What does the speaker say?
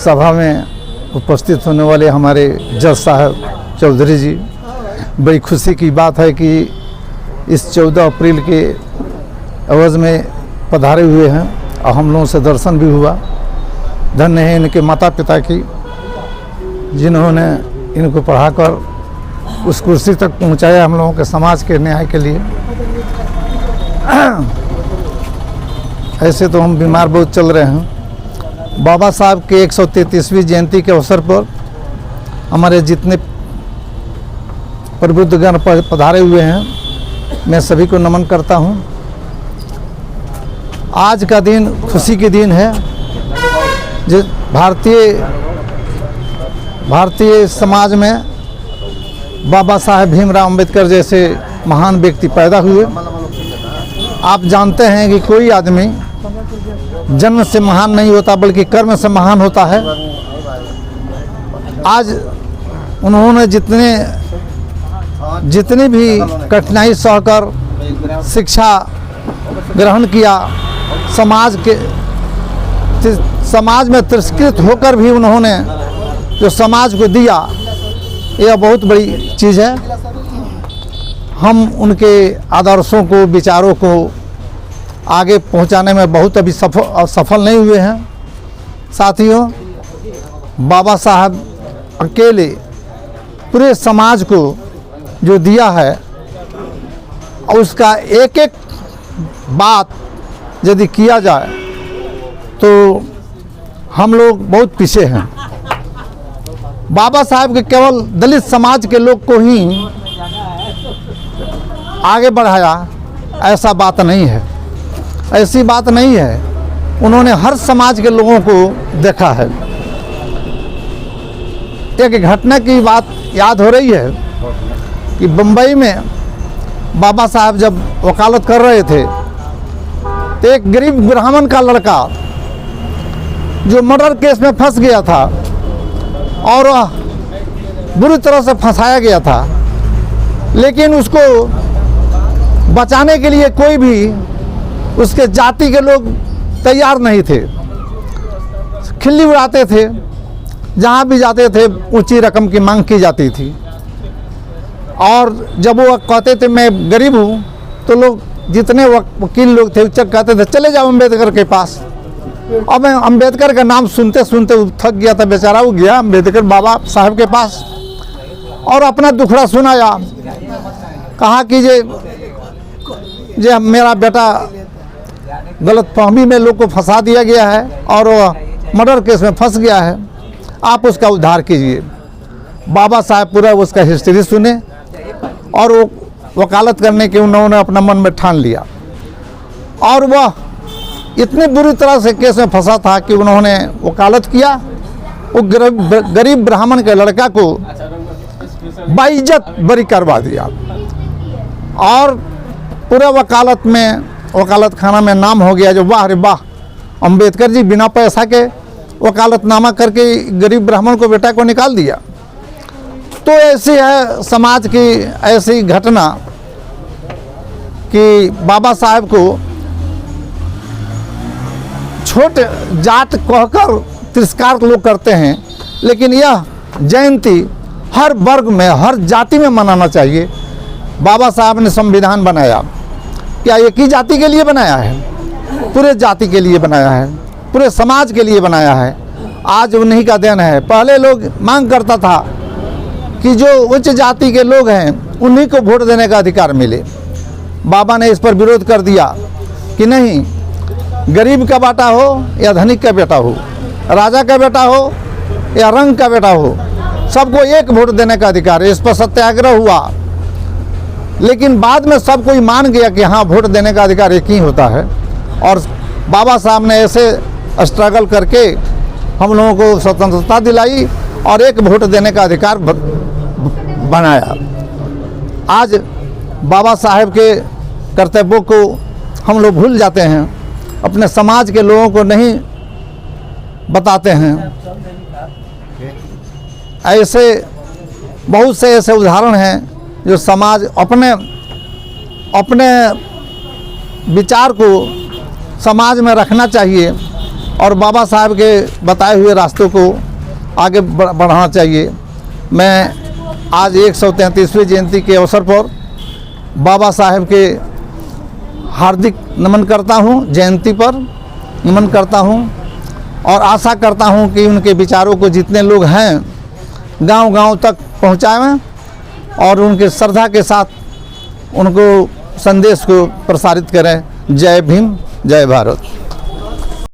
सभा में उपस्थित होने वाले हमारे जज साहब चौधरी जी, बड़ी खुशी की बात है कि इस 14 अप्रैल के अवज में पधारे हुए हैं और हम लोगों से दर्शन भी हुआ। धन्य है इनके माता पिता की, जिन्होंने इनको पढ़ाकर उस कुर्सी तक पहुंचाया हम लोगों के समाज के न्याय के लिए। ऐसे तो हम बीमार बहुत चल रहे हैं। बाबा साहब के 133वीं जयंती के अवसर पर हमारे जितने प्रबुद्धगण पधारे हुए हैं, मैं सभी को नमन करता हूं। आज का दिन खुशी के दिन है। जो भारतीय समाज में बाबा साहेब भीमराव अंबेडकर जैसे महान व्यक्ति पैदा हुए। आप जानते हैं कि कोई आदमी जन्म से महान नहीं होता बल्कि कर्म से महान होता है। आज उन्होंने जितनी भी कठिनाई सहकर शिक्षा ग्रहण किया, समाज में तिरस्कृत होकर भी उन्होंने जो समाज को दिया, यह बहुत बड़ी चीज़ है। हम उनके आदर्शों को, विचारों को आगे पहुंचाने में बहुत अभी सफल नहीं हुए हैं। साथियों, बाबा साहब अकेले पूरे समाज को जो दिया है, और उसका एक एक बात यदि किया जाए तो हम लोग बहुत पीछे हैं। बाबा साहब के केवल दलित समाज के लोग को ही आगे बढ़ाया, ऐसा बात नहीं है, ऐसी बात नहीं है। उन्होंने हर समाज के लोगों को देखा है। एक घटना की बात याद हो रही है कि बम्बई में बाबा साहब जब वकालत कर रहे थे तो एक गरीब ब्राह्मण का लड़का जो मर्डर केस में फंस गया था और वह बुरी तरह से फंसाया गया था, लेकिन उसको बचाने के लिए कोई भी उसके जाति के लोग तैयार नहीं थे। खिल्ली उड़ाते थे, जहाँ भी जाते थे ऊंची रकम की मांग की जाती थी। और जब वो कहते थे मैं गरीब हूँ, तो लोग जितने वकील लोग थे उच्चक कहते थे चले जाओ अम्बेडकर के पास। और मैं अम्बेडकर का नाम सुनते सुनते थक गया था बेचारा। वो गया अम्बेडकर बाबा साहब के पास और अपना दुखड़ा सुनाया। कहा कि जे मेरा बेटा गलत फहमी में लोग को फंसा दिया गया है और वो मर्डर केस में फंस गया है, आप उसका उद्धार कीजिए। बाबा साहब पूरा उसका हिस्ट्री सुने और वो वकालत करने के उन्होंने अपना मन में ठान लिया। और वह इतनी बुरी तरह से केस में फंसा था कि उन्होंने वकालत किया। वो गरीब ब्राह्मण के लड़का को बाइज्जत बरी करवा दिया और पूरे वकालत खाना में नाम हो गया जो वाह रे वाह, अंबेडकर जी बिना पैसा के वकालतनामा करके गरीब ब्राह्मण को बेटा को निकाल दिया। तो ऐसी है समाज की ऐसी घटना कि बाबा साहब को छोटे जात कहकर तिरस्कार लोग करते हैं, लेकिन यह जयंती हर वर्ग में, हर जाति में मनाना चाहिए। बाबा साहब ने संविधान बनाया, क्या एक ही जाति के लिए बनाया है? पूरे जाति के लिए बनाया है, पूरे समाज के लिए बनाया है। आज उन्हीं का देन है। पहले लोग मांग करता था कि जो उच्च जाति के लोग हैं उन्हीं को वोट देने का अधिकार मिले। बाबा ने इस पर विरोध कर दिया कि नहीं, गरीब का बेटा हो या धनिक का बेटा हो, राजा का बेटा हो या रंग का बेटा हो, सबको एक वोट देने का अधिकार है। इस पर सत्याग्रह हुआ, लेकिन बाद में सब कोई मान गया कि हाँ, वोट देने का अधिकार एक ही होता है। और बाबा साहब ने ऐसे स्ट्रगल करके हम लोगों को स्वतंत्रता दिलाई और एक वोट देने का अधिकार बनाया। आज बाबा साहब के कर्तव्यों को हम लोग भूल जाते हैं, अपने समाज के लोगों को नहीं बताते हैं। ऐसे बहुत से ऐसे उदाहरण हैं जो समाज अपने विचार को समाज में रखना चाहिए और बाबा साहब के बताए हुए रास्तों को आगे बढ़ाना चाहिए। मैं आज 133वीं जयंती के अवसर पर बाबा साहब के हार्दिक नमन करता हूं, जयंती पर नमन करता हूं और आशा करता हूं कि उनके विचारों को जितने लोग हैं गांव-गांव तक पहुंचाएं और उनके श्रद्धा के साथ उनको संदेश को प्रसारित करें। जय भीम, जय भारत।